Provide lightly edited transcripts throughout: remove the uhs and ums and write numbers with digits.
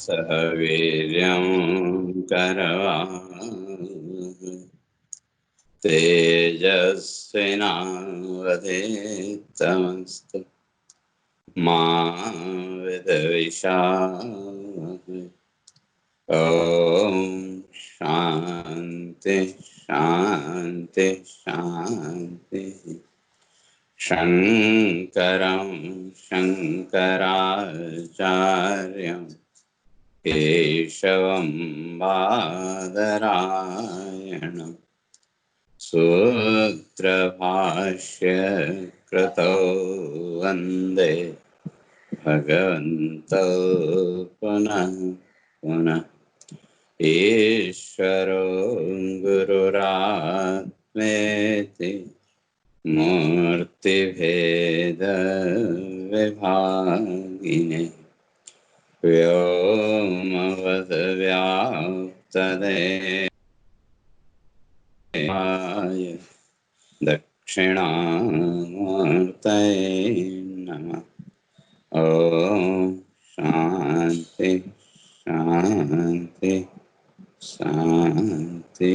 सह वीर्यं करवावहै तेजस्विनावधीतमस्तु मा विद्विषावहै। ओम शांति शांति शांति। शंकरं शंकराचार्यं केशवं बादरायणं सूत्रभाष्य कृतौ वन्दे भगवन्तौ पुनः पुनः। ईश्वरो गुरुरात्मेति मूर्तिभेद विभागिने व्योमवद् व्याप्तदेहाय दक्षिणामूर्तये नमः। ओम शांति शांति शांति।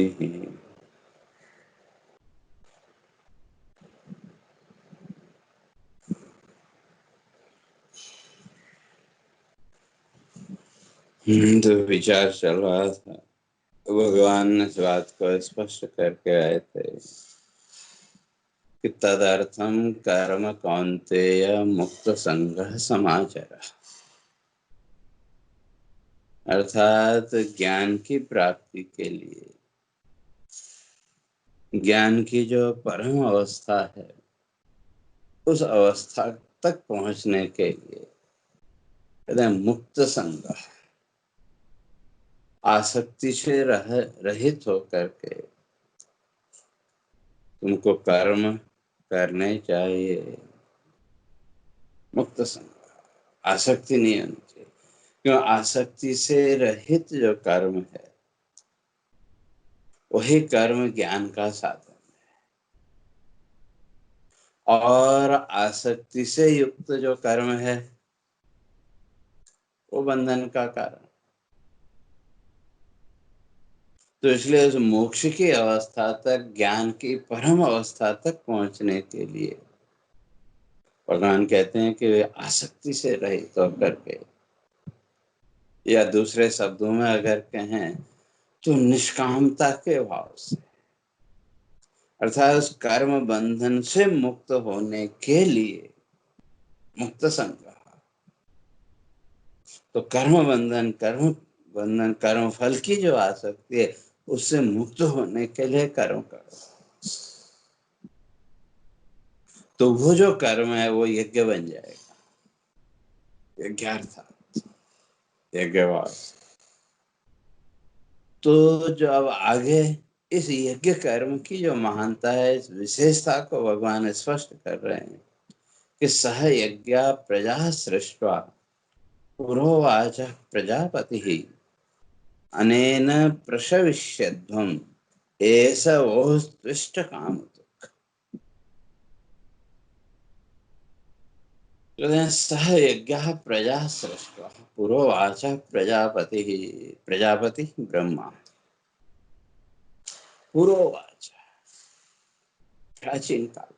तो विचार चल रहा था, भगवान ने इस बात को स्पष्ट करके आए थे कि तदर्थम कर्म कौन्तेय मुक्त संगः समाचर, अर्थात ज्ञान की प्राप्ति के लिए, ज्ञान की जो परम अवस्था है उस अवस्था तक पहुंचने के लिए मुक्त संग, आसक्ति से रहित होकर के तुमको कर्म करने चाहिए। मुक्त संग, आसक्ति नहीं होनी चाहिए, क्यों? आसक्ति से रहित जो कर्म है वही कर्म ज्ञान का साधन है, और आसक्ति से युक्त जो कर्म है वो बंधन का कारण। तो इसलिए उस मोक्ष की अवस्था तक, ज्ञान की परम अवस्था तक पहुंचने के लिए भगवान कहते हैं कि वे आसक्ति से रहित होकर के, या दूसरे शब्दों में अगर कहें तो निष्कामता के भाव से, अर्थात उस कर्म बंधन से मुक्त होने के लिए मुक्त संग। तो कर्म फल की जो आसक्ति है उससे मुक्त होने के लिए कर्म करो। तो वो जो कर्म है वो यज्ञ बन जाएगा, यज्ञार्थात, यज्ञवास। तो जो अब आगे इस यज्ञ कर्म की जो महानता है, इस विशेषता को भगवान स्पष्ट कर रहे हैं कि सह यज्ञ प्रजा सृष्ट्वा पुरोवाच प्रजापति अनेन प्रशविष्यध्वम् एष वोस्त्विष्ट कामतुक्। सह यज्ञ प्रजा सृष्ट्वा पुरोवाच प्रजापति ब्रह्मा। पुरोवाच, प्राचीन काल,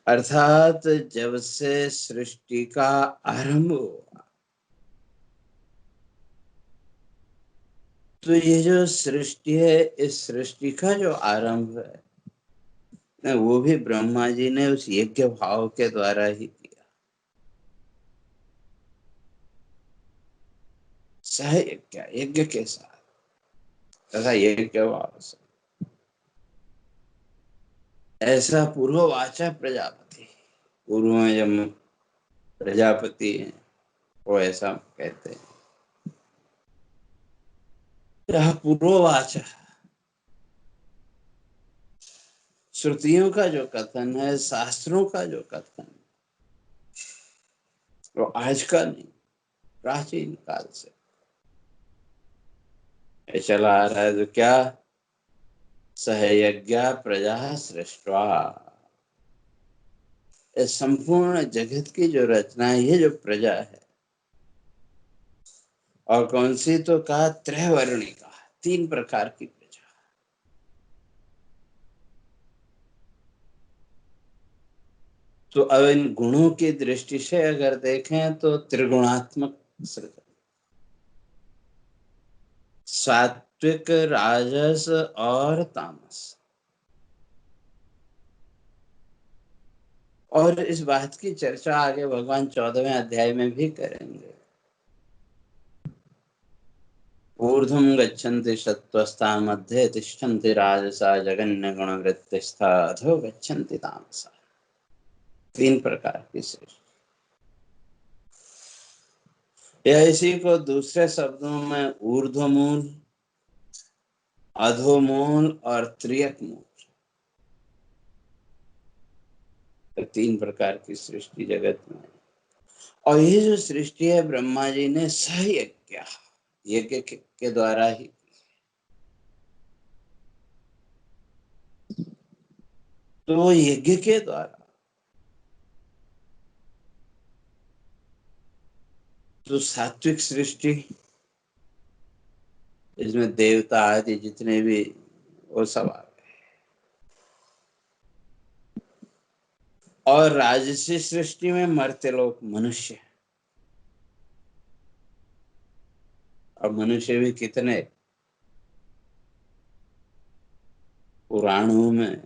अर्थात जब से सृष्टि का आरंभ हुआ, तो ये जो सृष्टि है, इस सृष्टि का जो आरंभ है वो भी ब्रह्मा जी ने उस यज्ञ भाव के द्वारा ही किया। सह यज्ञ, यज्ञ के साथ तथा यज्ञ भाव से। ऐसा पूर्ववाचा प्रजापति, पूर्व में जब प्रजापति हैं वो ऐसा कहते हैं। यह पूर्ववाचा, श्रुतियों का जो कथन है, शास्त्रों का जो कथन है, वो आज का नहीं, प्राचीन काल से चला आ रहा है। तो क्या? सहयज्ञ प्रजा सृष्ट्वा, इस संपूर्ण जगत की जो रचना है, ये जो प्रजा है और कौन सी तो कहा त्रैवर्णिका, 3 प्रकार की प्रजा। तो अब इन गुणों की दृष्टि से अगर देखें तो त्रिगुणात्मक सृजन, सात्विक, राजस और तामस। और इस बात की चर्चा आगे भगवान 14वें अध्याय में भी करेंगे। ऊर्ध्वं गच्छन्ति सत्त्वस्था, मध्ये तिष्ठन्ति राजसा, जगन्य गुण वृत्तिस्था, अधो गच्छन्ति तामसा। 3 प्रकार की सृष्टि। या इसी को दूसरे शब्दों में ऊर्ध्वमूल, अधोमूल और त्रियक मूल, तो 3 प्रकार की सृष्टि जगत में। और ये जो सृष्टि है ब्रह्मा जी ने सहयज्ञ, यज्ञ के द्वारा ही। तो वो यज्ञ के द्वारा, तो सात्विक सृष्टि, इसमें देवता आदि जितने भी वो सब आ गए। और राजसी सृष्टि में मर्त्य लोग, मनुष्य। और मनुष्य भी कितने, पुराणों में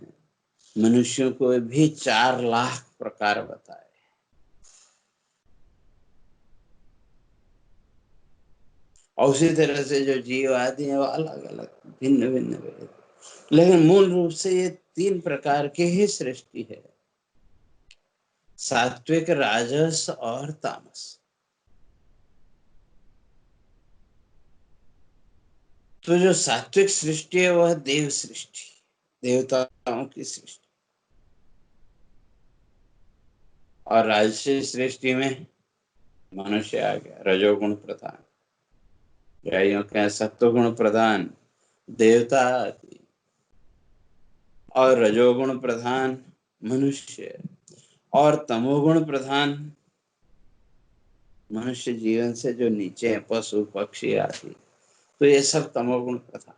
मनुष्यों को भी 4 लाख प्रकार बताए। और उसी तरह से जो जीव आदि है वो अलग अलग भिन्न भिन्न भेद, लेकिन मूल रूप से ये 3 प्रकार की ही सृष्टि है, सात्विक, राजस और तामस। तो जो सात्विक सृष्टि है वह देव सृष्टि, देवताओं की सृष्टि। और राजसी सृष्टि में मनुष्य आ गया, रजोगुण प्रधान, या यूं कहें सत्वगुण प्रधान देवता आदि, और रजोगुण प्रधान मनुष्य, और तमोगुण प्रधान मनुष्य जीवन से जो नीचे है, पशु पक्षी आदि। तो ये सब तमोगुण प्रधान।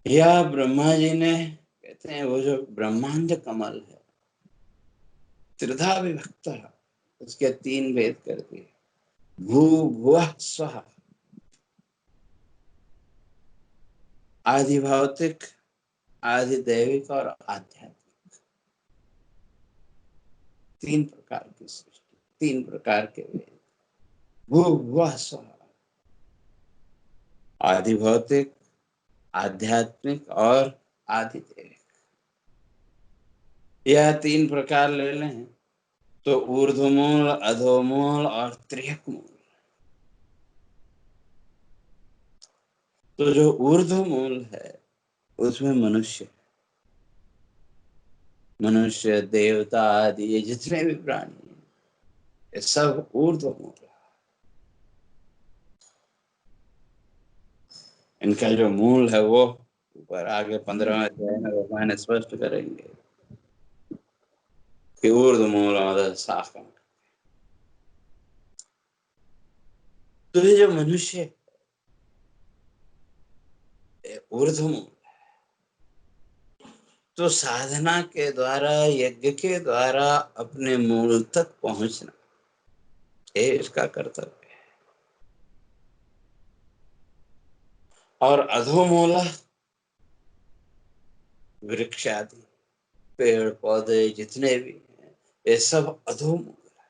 या ब्रह्मा जी ने, कहते हैं वो जो ब्रह्मांड कमल है त्रिधा विभक्त है, उसके 3 भेद कर दिए, भू भुवः स्वः, आदि भौतिक, आदि दैविक और आध्यात्मिक। 3 प्रकार की सृष्टि, 3 प्रकार के वेद, भू भुवः स्वः, आदि भौतिक, आध्यात्मिक और आदि दैविक। यह 3 प्रकार ले लें तो ऊर्ध्वमूल, अधोमूल और त्रियक मूल। तो जो ऊर्ध्वमूल है उसमें मनुष्य, मनुष्य देवता आदि ये जितने भी प्राणी हैं ये सब ऊर्ध्वमूल है। इनका जो मूल है वो ऊपर आगे 15वें अध्याय में भगवान स्पष्ट करेंगे कि ऊर्ध्वमूल और शाखा। तो ये जो मनुष्य ऊर्ध्वमूल, तो साधना के द्वारा, यज्ञ के द्वारा अपने मूल तक पहुंचना ये इसका कर्तव्य है। और अधोमूल वृक्ष आदि, पेड़ पौधे जितने भी हैं ये सब अधोमूल है,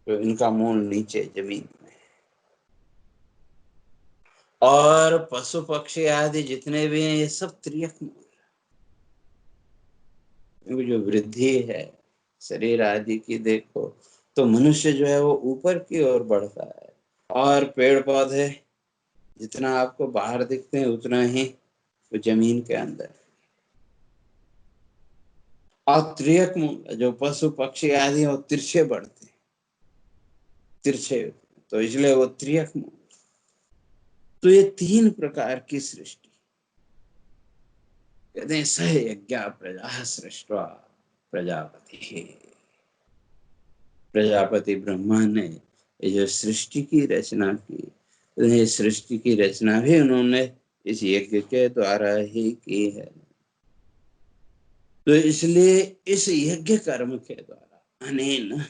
तो इनका मूल नीचे जमीन में। और पशु पक्षी आदि जितने भी हैं ये सब त्रियक मूल है। जो वृद्धि है शरीर आदि की देखो तो मनुष्य जो है वो ऊपर की ओर बढ़ता है, और पेड़ पौधे जितना आपको बाहर दिखते हैं उतना ही वो जमीन के अंदर। और त्रियक मूल जो पशु पक्षी आदि वो तिरछे बढ़ते हैं, तिरछे, तो इसलिए वो त्रियक मूल। तो ये 3 प्रकार की सृष्टि, कहते हैं स यज्ञ प्रजा सृष्टवा प्रजापति। प्रजापति ब्रह्मा ने ये जो सृष्टि की रचना की, ये सृष्टि की रचना भी उन्होंने इस यज्ञ के द्वारा ही की है। तो इसलिए इस यज्ञ कर्म के द्वारा अनेन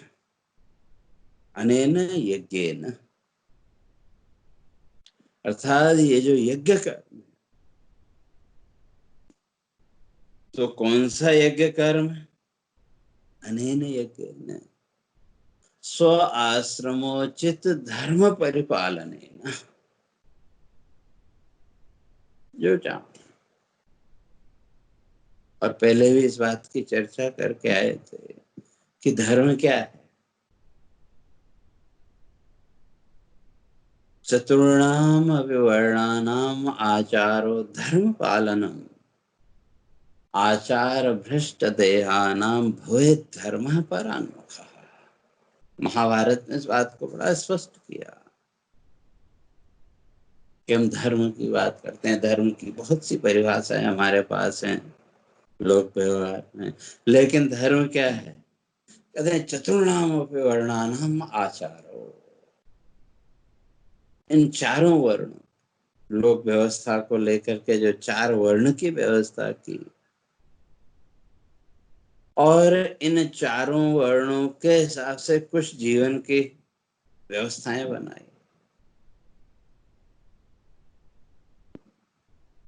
अनेन यज्ञेन, अर्थात ये जो यज्ञ कर्म, तो कौन सा यज्ञ कर्म? अनेन यज्ञेन स्व आश्रमोचित धर्म परिपालनेन, जो चाहो। और पहले भी इस बात की चर्चा करके आए थे कि धर्म क्या है। चतुर्णाम अविवर्णानाम आचारो धर्म पालनम, आचार भ्रष्ट देहानाम भूय धर्म परान्मुखः। महाभारत ने इस बात को बड़ा स्पष्ट किया कि हम धर्म की बात करते हैं, धर्म की बहुत सी परिभाषाएं हमारे पास हैं लोक व्यवहार में, लेकिन धर्म क्या है? कहते हैं चतुर्णाम अपि वर्णानाम आचारो, इन चारों वर्णों, लोक व्यवस्था को लेकर के जो चार वर्ण की व्यवस्था की, और इन चारों वर्णों के हिसाब से कुछ जीवन की व्यवस्थाएं बनाई,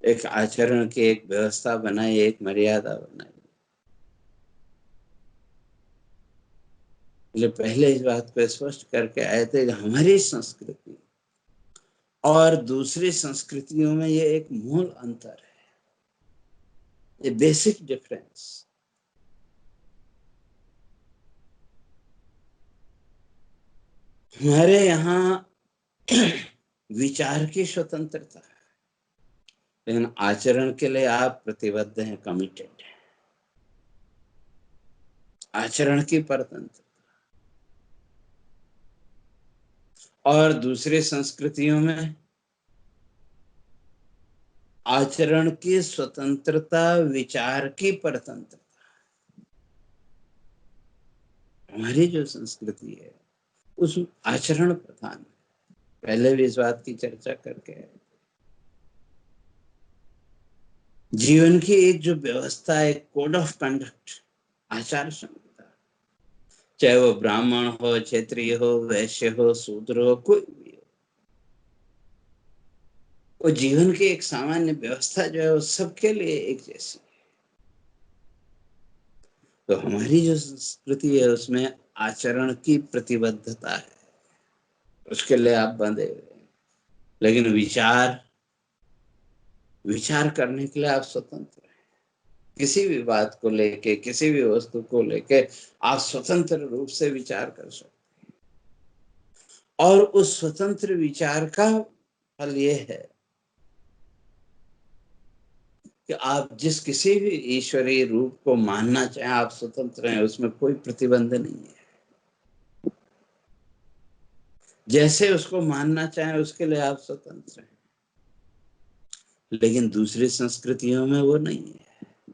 एक आचरण की एक व्यवस्था बनाई, एक मर्यादा बनाई। इसलिए पहले इस बात को स्पष्ट करके आए थे कि हमारी संस्कृति और दूसरी संस्कृतियों में ये एक मूल अंतर है, ये बेसिक डिफरेंस। हमारे यहाँ विचार की स्वतंत्रता है, लेकिन आचरण के लिए आप प्रतिबद्ध हैं, कमिटेड हैं। आचरण की परतंत्र। और दूसरी संस्कृतियों में आचरण की स्वतंत्रता, विचार की परतंत्रता। हमारी जो संस्कृति है उस आचरण प्रधान, पहले भी इस बात की चर्चा करके है। जीवन की एक जो व्यवस्था है, कोड ऑफ कंडक्ट, आचार संहिता, चाहे वो ब्राह्मण हो, क्षत्रिय हो, वैश्य हो, शूद्र हो, कोई भी हो, वो जीवन की एक सामान्य व्यवस्था जो है वो सबके लिए एक जैसी। तो हमारी जो संस्कृति है उसमें आचरण की प्रतिबद्धता है, उसके लिए आप बंधे हुए हैं। लेकिन विचार विचार करने के लिए आप स्वतंत्र हैं। किसी भी बात को लेके, किसी भी वस्तु को लेके आप स्वतंत्र रूप से विचार कर सकते हैं। और उस स्वतंत्र विचार का फल ये है कि आप जिस किसी भी ईश्वरीय रूप को मानना चाहें, आप स्वतंत्र हैं, उसमें कोई प्रतिबंध नहीं है। जैसे उसको मानना चाहें उसके लिए आप स्वतंत्र हैं। लेकिन दूसरी संस्कृतियों में वो नहीं है।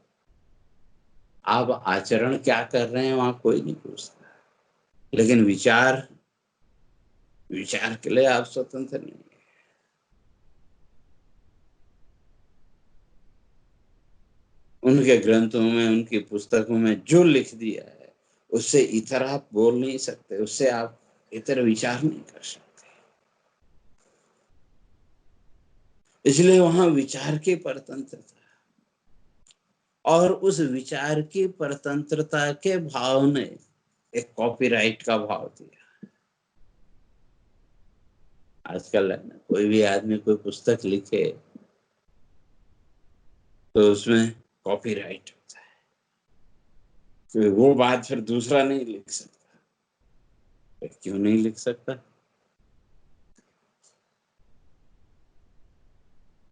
आप आचरण क्या कर रहे हैं वहां कोई नहीं पूछता, लेकिन विचार विचार के लिए आप स्वतंत्र नहीं है। उनके ग्रंथों में, उनकी पुस्तकों में जो लिख दिया है उससे इतर आप बोल नहीं सकते, उससे आप इतर विचार नहीं कर सकते। इसलिए वहां विचार की परतंत्रता, और उस विचार की परतंत्रता के भाव ने एक कॉपीराइट का भाव दिया। आजकल है ना, कोई भी आदमी कोई पुस्तक लिखे तो उसमें कॉपीराइट होता है, तो वो बात फिर दूसरा नहीं लिख सकता। फिर क्यों नहीं लिख सकता?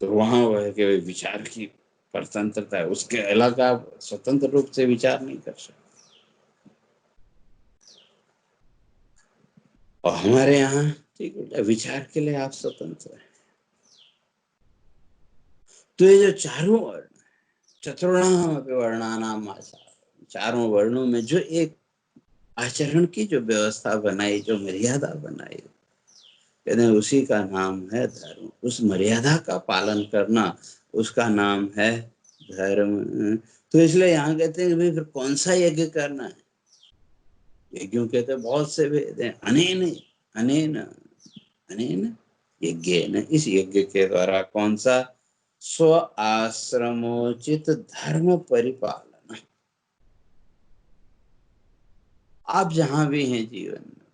तो वहां वो है कि विचार की स्वतंत्रता है, उसके अलग आप स्वतंत्र रूप से विचार नहीं कर सकते। और हमारे यहाँ ठीक है, विचार के लिए आप स्वतंत्र हैं। तो ये जो चारों वर्ण, चतुर्णाम अपि वर्णानाम आचार, चारों वर्णों में जो एक आचरण की जो व्यवस्था बनाई, जो मर्यादा बनाई, कहते हैं उसी का नाम है धर्म। उस मर्यादा का पालन करना, उसका नाम है धर्म। तो इसलिए यहाँ कहते हैं कि भाई फिर कौन सा यज्ञ करना है। यज्ञों कहते हैं बहुत से वेद हैं। अनेन अनेन अनेन यज्ञेन, इस यज्ञ के द्वारा कौन सा? स्व आश्रमोचित धर्म परिपालन। आप जहां भी हैं जीवन में,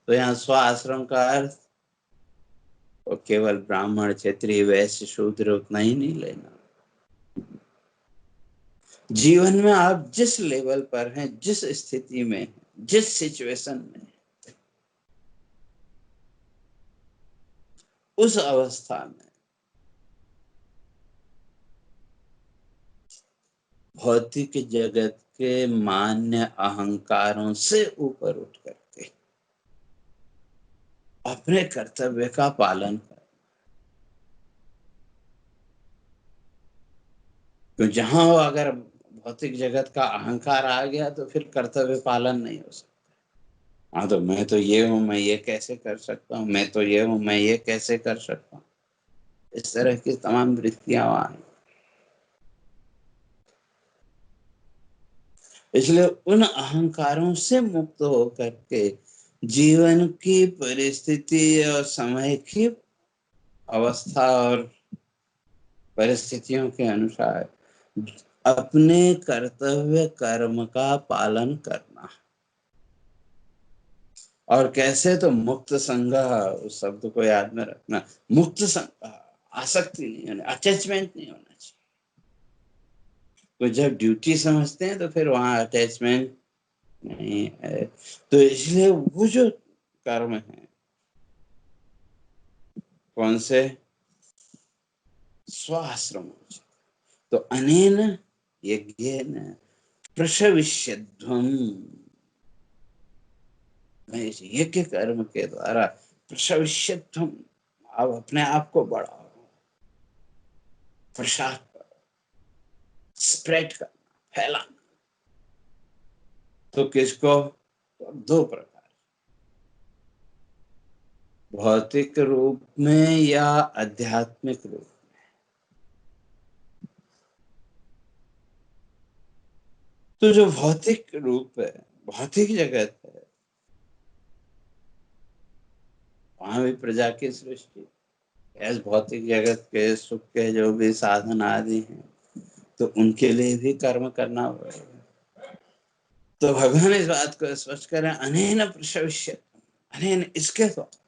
तो यहाँ स्व आश्रम का अर्थ तो केवल ब्राह्मण, क्षत्रिय, वैश्य, शूद्र उतना ही नहीं लेना। जीवन में आप जिस लेवल पर हैं, जिस स्थिति में हैं, जिस सिचुएशन में हैं, उस अवस्था में भौतिक जगत के मान्य अहंकारों से ऊपर उठ करके अपने कर्तव्य का पालन कर। तो जहां अगर भौतिक जगत का अहंकार आ गया तो फिर कर्तव्य पालन नहीं हो सकता। हाँ, तो मैं तो ये हूं, मैं ये कैसे कर सकता हूँ, मैं तो ये हूं, मैं ये कैसे कर सकता हूँ, इस तरह की तमाम वृत्तियां वहां हैं। इसलिए उन अहंकारों से मुक्त होकर के जीवन की परिस्थिति और समय की अवस्था और परिस्थितियों के अनुसार अपने कर्तव्य कर्म का पालन करना। और कैसे? तो मुक्त संग, उस शब्द को याद में रखना। मुक्त संग, आसक्ति नहीं होनी, अटैचमेंट नहीं होना चाहिए। तो जब ड्यूटी समझते हैं तो फिर वहां अटैचमेंट नहीं है। तो इसलिए वो जो कर्म है, कौन से? स्वाश्रम। तो अनेन यज्ञेन प्रशविष्यध्वम, मैं इस यज्ञ कर्म के द्वारा प्रशविष्यध्वम, आप अपने आप को बढ़ाओ, प्रसार करो, स्प्रेड करना, फैलाना। तो किसको? तो दो प्रकार, भौतिक रूप में या आध्यात्मिक रूप। तो जो भौतिक रूप है, भौतिक जगत है, वहां भी प्रजा की सृष्टि, ऐसे भौतिक जगत के सुख के जो भी साधन आदि हैं, तो उनके लिए भी कर्म करना पड़ेगा। तो भगवान इस बात को स्पष्ट करें, अनेन प्रशविष्य, अनेन इसके द्वारा,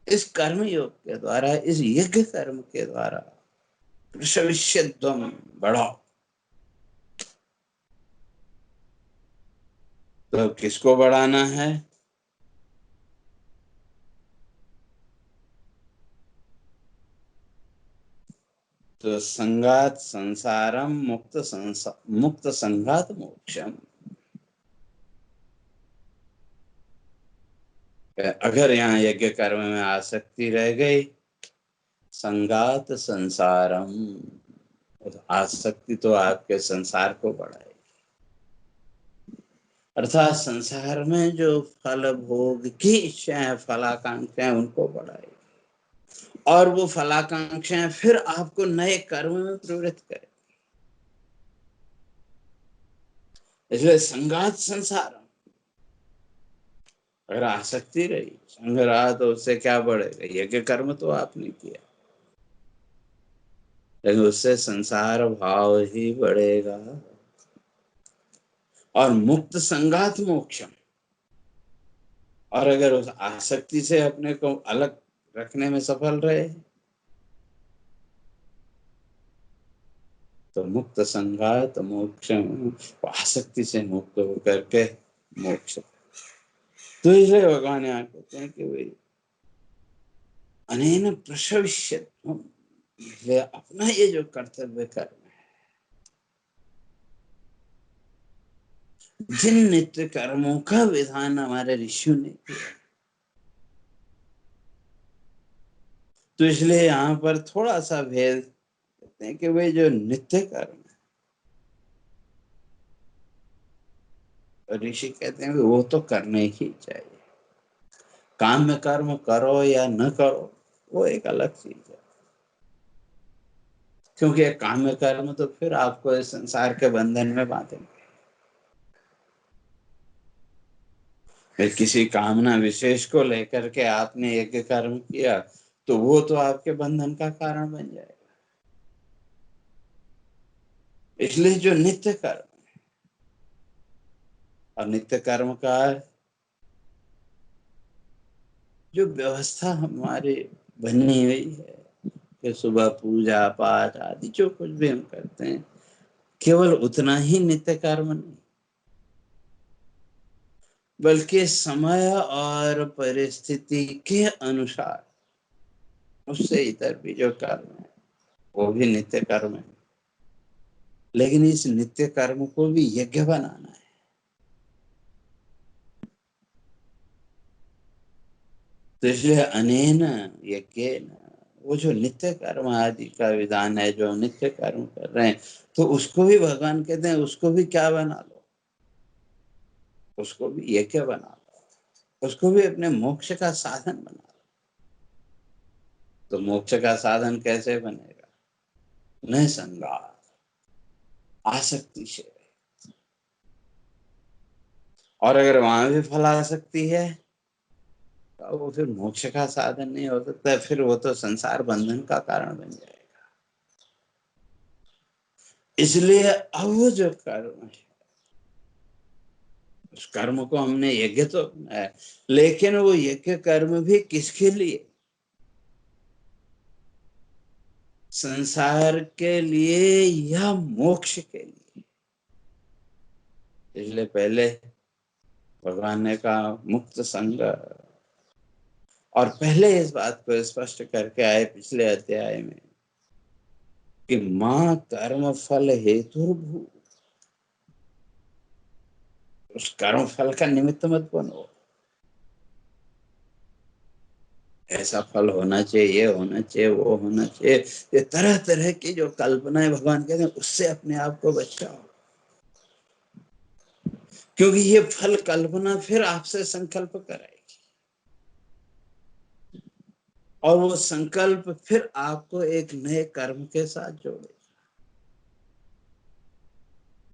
इस कर्म योग के द्वारा, इस यज्ञ कर्म के द्वारा प्रशविष्यध्वम, बढ़ाओ। तो किसको बढ़ाना है? तो संगात संसारम, मुक्त संगात मोक्षम। अगर यहाँ यज्ञ कर्म में आसक्ति रह गई, संगात संसारम, आसक्ति तो आपके संसार को बढ़ाएगी, अर्थात संसार में जो फल भोग की इच्छाएं, फलाकांक्षाएं, उनको बढ़ाएगी। और वो फलाकांक्षाएं फिर आपको नए कर्म में प्रवृत्त करें। इसलिए संगात संसारम, अगर आसक्ति रही, संग रहा, तो उससे क्या बढ़ेगा? यज्ञ कर्म तो आपने किया, लेकिन उससे संसार भाव ही बढ़ेगा। और मुक्त संगात मोक्षम, और अगर उस आसक्ति से अपने को अलग रखने में सफल रहे, तो मुक्त संगात मोक्षम, आसक्ति से मुक्त होकर के मोक्ष। तो इसलिए भगवान यहाँ कहते हैं कि भाई अनेन प्रशविष्यध्वम, इसलिए अपना ये जो कर्तव्य कर्म है, जिन नित्य कर्मों का विधान हमारे ऋषियों ने किया, तो इसलिए यहाँ पर थोड़ा सा भेद कहते हैं कि भाई जो नित्य कर्म है, ऋषि कहते हैं वो तो करने ही चाहिए। काम में कर्म करो या न करो वो एक अलग चीज है, क्योंकि ये काम में कर्म तो फिर आपको इस संसार के बंधन में बांधेंगे। फिर किसी कामना विशेष को लेकर के आपने यज्ञ कर्म किया तो वो तो आपके बंधन का कारण बन जाएगा। इसलिए जो नित्य कर्म, और नित्य कर्म का जो व्यवस्था हमारी बनी हुई है कि सुबह पूजा पाठ आदि जो कुछ भी हम करते हैं, केवल उतना ही नित्य कर्म नहीं, बल्कि समय और परिस्थिति के अनुसार उससे इतर भी जो कर्म है वो भी नित्य कर्म है। लेकिन इस नित्य कर्म को भी यज्ञ बनाना है। तो इसलिए अनेन यज्ञेन, वो जो नित्य कर्म आदि का विधान है, जो नित्य कर्म कर रहे हैं, तो उसको भी भगवान कहते हैं उसको भी क्या बना लो, उसको भी यज्ञ बना लो, उसको भी अपने मोक्ष का साधन बना लो। तो मोक्ष का साधन कैसे बनेगा? न संगार, आसक्ति से। और अगर वहां भी फल आसक्ति है तो वो फिर मोक्ष का साधन नहीं हो सकता, फिर वो तो संसार बंधन का कारण बन जाएगा। इसलिए अब वो जो कर्म है, उस कर्म को हमने यज्ञ तो है, लेकिन वो यज्ञ कर्म भी किसके लिए? संसार के लिए या मोक्ष के लिए? इसलिए पहले भगवान ने कहा मुक्त संग, और पहले इस बात को स्पष्ट करके आए पिछले अध्याय में कि मां कर्म फल हेतु, उस कर्म फल का निमित्त मत बनो। ऐसा फल होना चाहिए, ये होना चाहिए, वो होना चाहिए, ये तरह तरह की जो कल्पनाएं भगवान कहते हैं उससे अपने आप को बचाओ। क्योंकि ये फल कल्पना फिर आपसे संकल्प कराएगी, और वो संकल्प फिर आपको एक नए कर्म के साथ जोड़ेगा।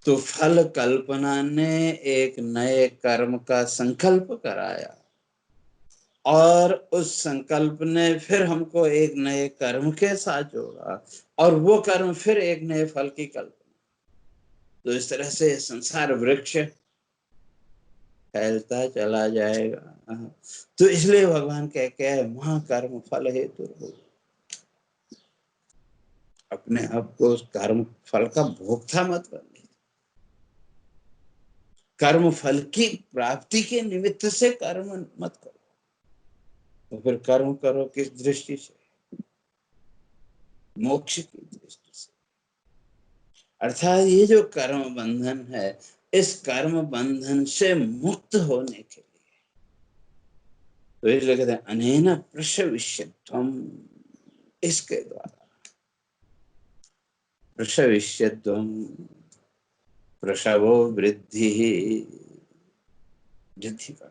तो फल कल्पना ने एक नए कर्म का संकल्प कराया, और उस संकल्प ने फिर हमको एक नए कर्म के साथ जोड़ा, और वो कर्म फिर एक नए फल की कल्पना। तो इस तरह से संसार वृक्ष फैलता चला जाएगा। तो इसलिए भगवान कहते हैं वहां कर्म फल हेतु हो, अपने आप को उस कर्म फल का भोक्ता मत बने। कर्म फल की प्राप्ति के निमित्त से कर्म मत करो। तो फिर कर्म करो किस दृष्टि से? मोक्ष की दृष्टि से। अर्थात ये जो कर्म बंधन है, इस कर्म बंधन से मुक्त होने के लिए, तो इसलिए कहते हैं अनेन प्रशविष्यत्वम, इसके द्वारा। प्रशविष्यत्वम, प्रसवो वृद्धि, वृद्धि करो।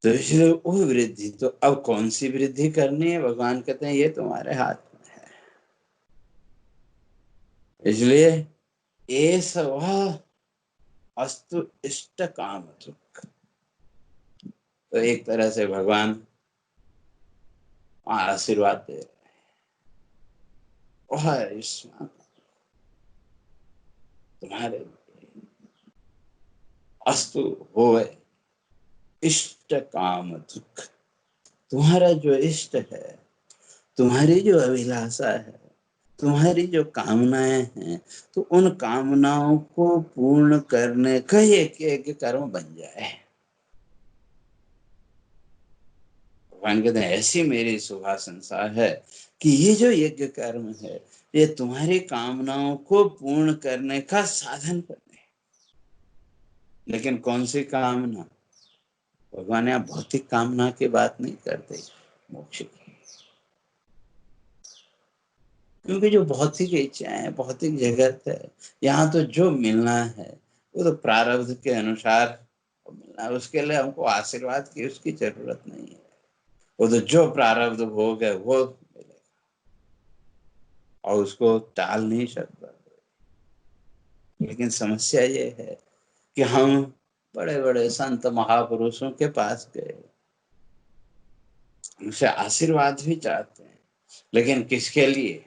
तो इसलिए वो वृद्धि, तो अब कौन सी वृद्धि करनी है? भगवान कहते हैं ये तुम्हारे हाथ में है। इसलिए एष वह अस्तु इष्ट काम दुख। तो एक तरह से भगवान आशीर्वाद दे रहे हैं, वह आयुष्मान तुम्हारे अस्तु होए इष्ट काम दुख। तुम्हारा जो इष्ट है, तुम्हारी जो अभिलाषा है, तुम्हारी जो कामनाएं हैं, तो उन कामनाओं को पूर्ण करने का एक एक कर्म बन जाए। भगवान कहते हैं ऐसी मेरी शुभाशंसा है कि ये जो यज्ञ कर्म है, ये तुम्हारी कामनाओं को पूर्ण करने का साधन बने। लेकिन कौन सी कामना? भगवान यहाँ भौतिक कामना की बात नहीं करते, मोक्ष की। क्योंकि जो भौतिक इच्छाएं हैं, भौतिक जगत है, यहाँ तो जो मिलना है वो तो प्रारब्ध के अनुसार मिलना है। उसके लिए हमको आशीर्वाद की उसकी जरूरत नहीं है। वो तो जो प्रारब्ध भोग है वो मिलेगा और उसको टाल नहीं सकता। लेकिन समस्या ये है कि हम बड़े बड़े संत महापुरुषों के पास गए, उनसे आशीर्वाद भी चाहते हैं, लेकिन किसके लिए?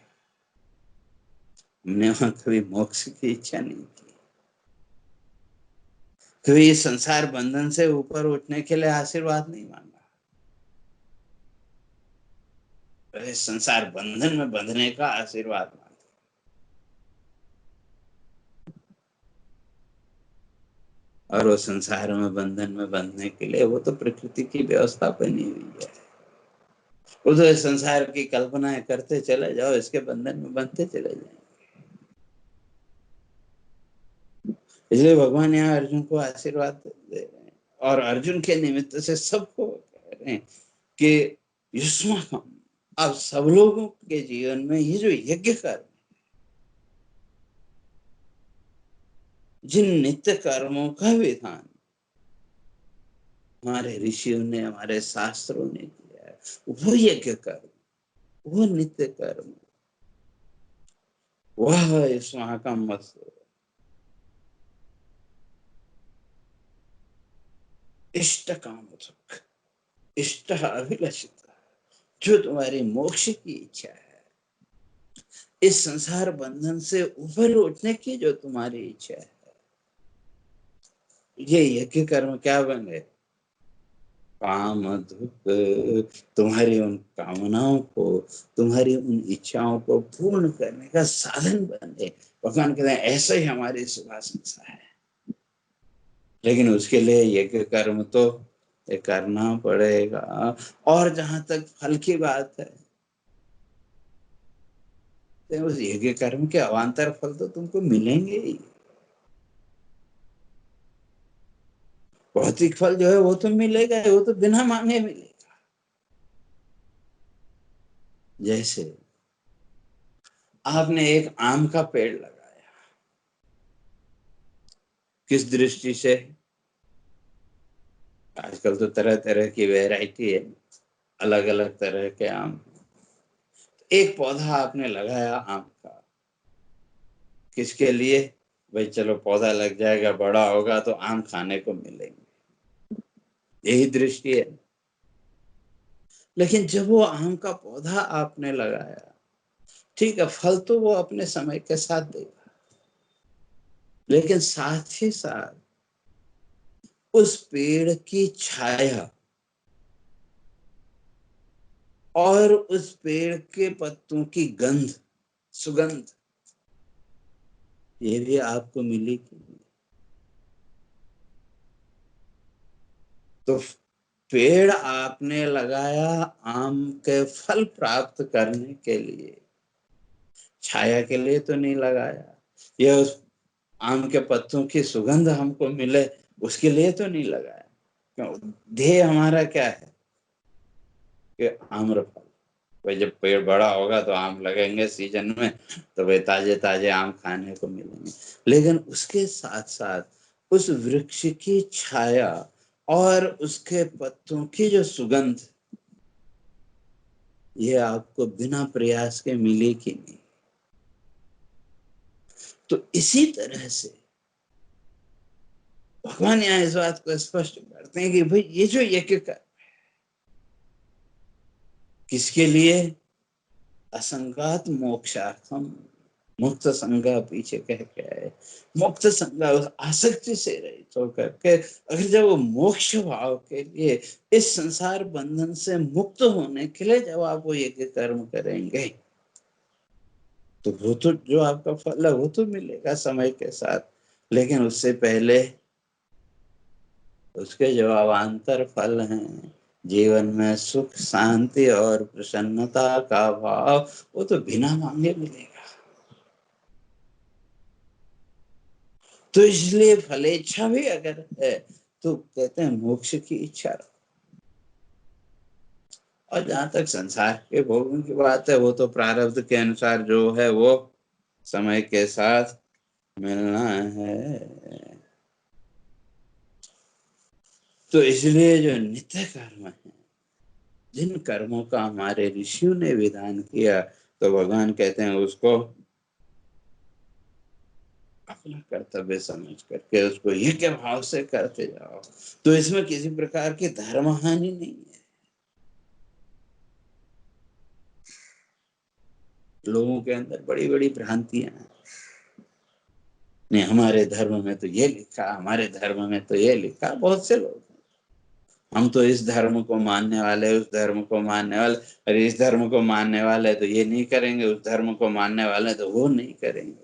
हमने वहां कभी मोक्ष की इच्छा नहीं की, कभी इस संसार बंधन से ऊपर उठने के लिए आशीर्वाद नहीं मांगा, इस संसार बंधन में बंधने का आशीर्वाद मांगा। और वो संसार में बंधन में बंधने के लिए वो तो प्रकृति की व्यवस्था बनी हुई है। वो तो इस संसार की कल्पनाएं करते चले जाओ, इसके बंधन में बंधते चले जाए। इसलिए भगवान यहाँ अर्जुन को आशीर्वाद दे रहे हैं और अर्जुन के निमित्त से सबको कह रहे हैं कि युष्माकम, अब सब लोगों के जीवन में ये जो यज्ञ कर्म, जिन नित्य कर्मों का विधान हमारे ऋषियों ने, हमारे शास्त्रों ने किया है, वो यज्ञ कर्म, वो नित्य कर्म, वह युष्माकम मस्तु इष्ट काम सुख, इष्ट अभिलषित, जो तुम्हारी मोक्ष की इच्छा है, इस संसार बंधन से ऊपर उठने की जो तुम्हारी इच्छा है, ये यज्ञ कर्म क्या बन गए? काम दुख, तुम्हारी उन कामनाओं को, तुम्हारी उन इच्छाओं को पूर्ण करने का साधन बन गए। भगवान कहते हैं ऐसा ही हमारी सुभाषंसा है, लेकिन उसके लिए यज्ञ कर्म तो ये करना पड़ेगा। और जहां तक फल की बात है, तो उस यज्ञ कर्म के अवान्तर फल तो तुमको मिलेंगे ही। भौतिक फल जो है वो तो मिलेगा ही, वो तो बिना मांगे मिलेगा। जैसे आपने एक आम का पेड़ लगाया, किस दृष्टि से? आजकल तो तरह तरह की वैरायटी है, अलग अलग तरह के आम। एक पौधा आपने लगाया आम का, किसके लिए? भाई चलो पौधा लग जाएगा, बड़ा होगा तो आम खाने को मिलेंगे, यही दृष्टि है। लेकिन जब वो आम का पौधा आपने लगाया, ठीक है, फल तो वो अपने समय के साथ देगा, लेकिन साथ ही साथ उस पेड़ की छाया और उस पेड़ के पत्तों की गंध, सुगंध, ये भी आपको मिलेगी। तो पेड़ आपने लगाया आम के फल प्राप्त करने के लिए, छाया के लिए तो नहीं लगाया। यह उस आम के पत्तों की सुगंध हमको मिले उसके लिए तो नहीं लगाया। क्यों? ध्येय हमारा क्या है कि आम्रफल, भाई जब पेड़ बड़ा होगा तो आम लगेंगे सीजन में, तो भाई ताजे ताजे आम खाने को मिलेंगे। लेकिन उसके साथ साथ उस वृक्ष की छाया और उसके पत्तों की जो सुगंध, ये आपको बिना प्रयास के मिलेगी नहीं। तो इसी तरह से भगवान यहाँ इस बात को स्पष्ट करते हैं कि भाई ये जो यज्ञ का किसके लिए? असंगात मोक्षार्थम, मुक्त संगा पीछे कह के आए, मुक्त संगा उस आसक्ति से रहित होकर के, अगर जब वो मोक्ष भाव के लिए, इस संसार बंधन से मुक्त होने के लिए जब आप वो यज्ञ कर्म करेंगे, तो वो तो जो आपका फल है वो तो मिलेगा समय के साथ। लेकिन उससे पहले उसके जो अवान्तर फल हैं, जीवन में सुख शांति और प्रसन्नता का भाव, वो तो बिना मांगे मिलेगा। तो इसलिए फलेच्छा भी अगर है तो कहते हैं मोक्ष की इच्छा रखो। और जहाँ तक संसार के भोगों की बात है, वो तो प्रारब्ध के अनुसार जो है वो समय के साथ मिलना है। तो इसलिए जो नित्य कर्म है, जिन कर्मों का हमारे ऋषियों ने विधान किया, तो भगवान कहते हैं उसको अपना कर्तव्य समझ करके उसको यज्ञ भाव से करते जाओ। तो इसमें किसी प्रकार की धर्म हानि नहीं है। लोगों के अंदर बड़ी बड़ी भ्रांतियां हैं। नहीं, हमारे धर्म में तो ये लिखा, हमारे धर्म में तो ये लिखा। बहुत से लोग, हम तो इस धर्म को मानने वाले, उस धर्म को मानने वाले, अरे इस धर्म को मानने वाले तो ये नहीं करेंगे, उस धर्म को मानने वाले तो वो नहीं करेंगे।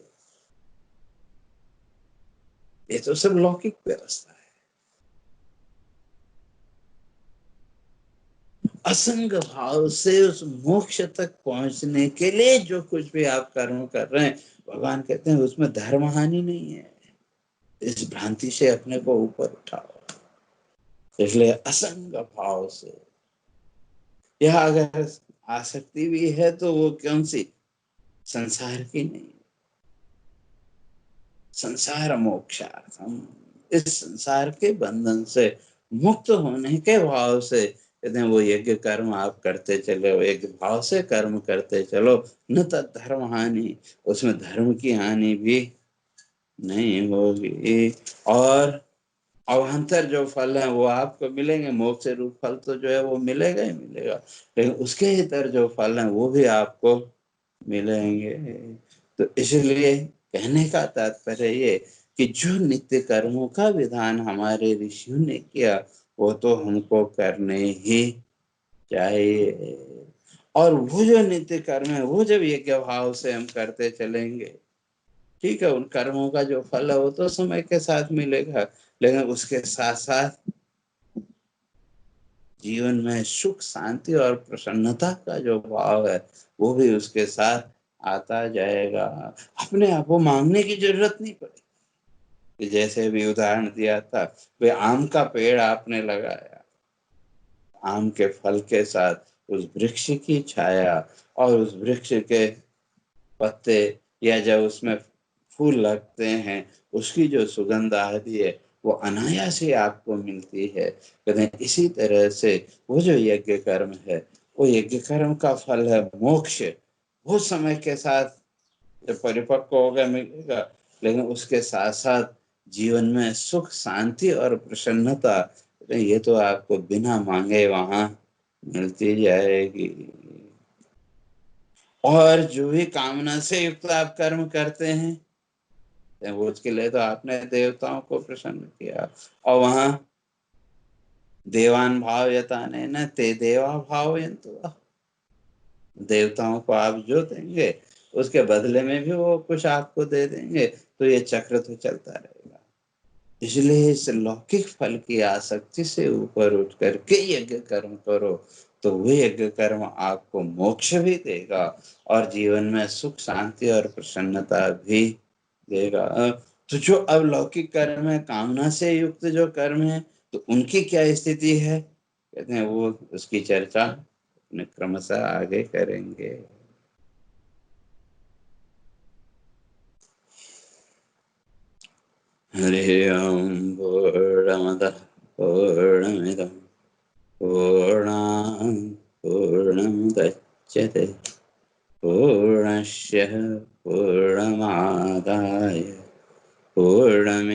ये तो सब लौकिक व्यवस्था है। असंग भाव से उस मोक्ष तक पहुंचने के लिए जो कुछ भी आप कर्म कर रहे हैं, भगवान कहते हैं उसमें धर्म हानि नहीं है। इस भ्रांति से अपने को ऊपर उठाओ। इसलिए असंग भाव से, यह अगर आसक्ति भी है तो वो कौन सी, संसार की नहीं, संसार मोक्षार्थम, इस संसार के बंधन से मुक्त होने के भाव से कहते हैं वो यज्ञ कर्म आप करते चलो, यज्ञ भाव से कर्म करते चलो, न तत् धर्म हानि, उसमें धर्म की हानि भी नहीं होगी। और अवान्तर जो फल है वो आपको मिलेंगे, मोक्ष रूप फल तो जो है वो मिलेगा ही मिलेगा, लेकिन उसके इतर जो फल है वो भी आपको मिलेंगे। तो इसलिए कहने का तात्पर्य ये कि जो नित्य कर्मों का विधान हमारे ऋषियों ने किया, वो तो हमको करने ही चाहिए। और वो जो नित्य कर्म है, वो जब यज्ञ भाव से हम करते चलेंगे, ठीक है, उन कर्मों का जो फल है वो तो समय के साथ मिलेगा, लेकिन उसके साथ साथ जीवन में सुख शांति और प्रसन्नता का जो भाव है वो भी उसके साथ आता जाएगा। अपने आप को मांगने की जरूरत नहीं पड़ेगी। जैसे भी उदाहरण दिया था, वे आम का पेड़ आपने लगाया, आम के फल के साथ उस वृक्ष की छाया और उस वृक्ष के पत्ते, या जब उसमें फूल लगते हैं उसकी जो सुगंध आती है वो अनायास ही आपको मिलती है। कहते हैं इसी तरह से वो जो यज्ञ कर्म है, वो यज्ञ कर्म का फल है मोक्ष, वो समय के साथ जब परिपक्व होगा मिलेगा, लेकिन उसके साथ साथ जीवन में सुख शांति और प्रसन्नता, ये तो आपको बिना मांगे वहां मिलती जाएगी। और जो भी कामना से युक्त आप कर्म करते हैं, वो उसके लिए तो आपने देवताओं को प्रसन्न किया, और वहां देवान भाव यताने न ते देवा भावयन्तु, देवताओं को आप जो देंगे उसके बदले में भी वो कुछ आपको दे देंगे। तो ये चक्र तो चलता रहेगा। इसलिए इस लौकिक फल की आसक्ति से ऊपर उठ करके यज्ञ कर्म करो, तो वो यज्ञ कर्म आपको मोक्ष भी देगा और जीवन में सुख शांति और प्रसन्नता भी देगा। तो जो अब लौकिक कर्म है, कामना से युक्त जो कर्म है, तो उनकी क्या स्थिति है, कहते हैं वो उसकी चर्चा अपने क्रमशः आगे करेंगे। हरि ओम। पूर्णमदः पूर्णमिदं पूर्णात् पूर्णमुदच्यते पूर्णस्य पूर्णमादाय पूर्णमेवावशिष्यते।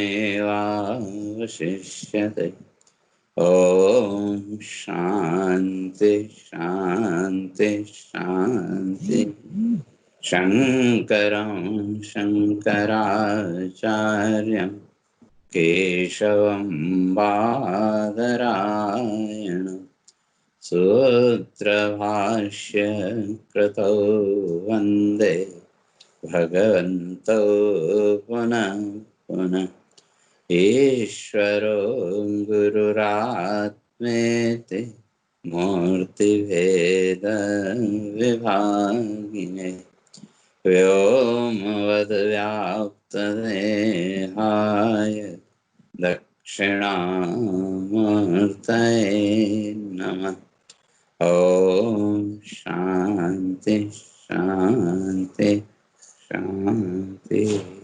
ओम शांति शांति शांति। शंकरं शंकराचार्यं केशवं बादरायणं सूत्रभाष्य कृतौ वन्दे भगवन्तौ पुनः पुनः। ईश्वरो गुरुरात्मेति मूर्तिभेदविभागिने व्योमवद्व्याप्तदेहाय दक्षिणामूर्तये नमः। ओम शांति शांति शांति।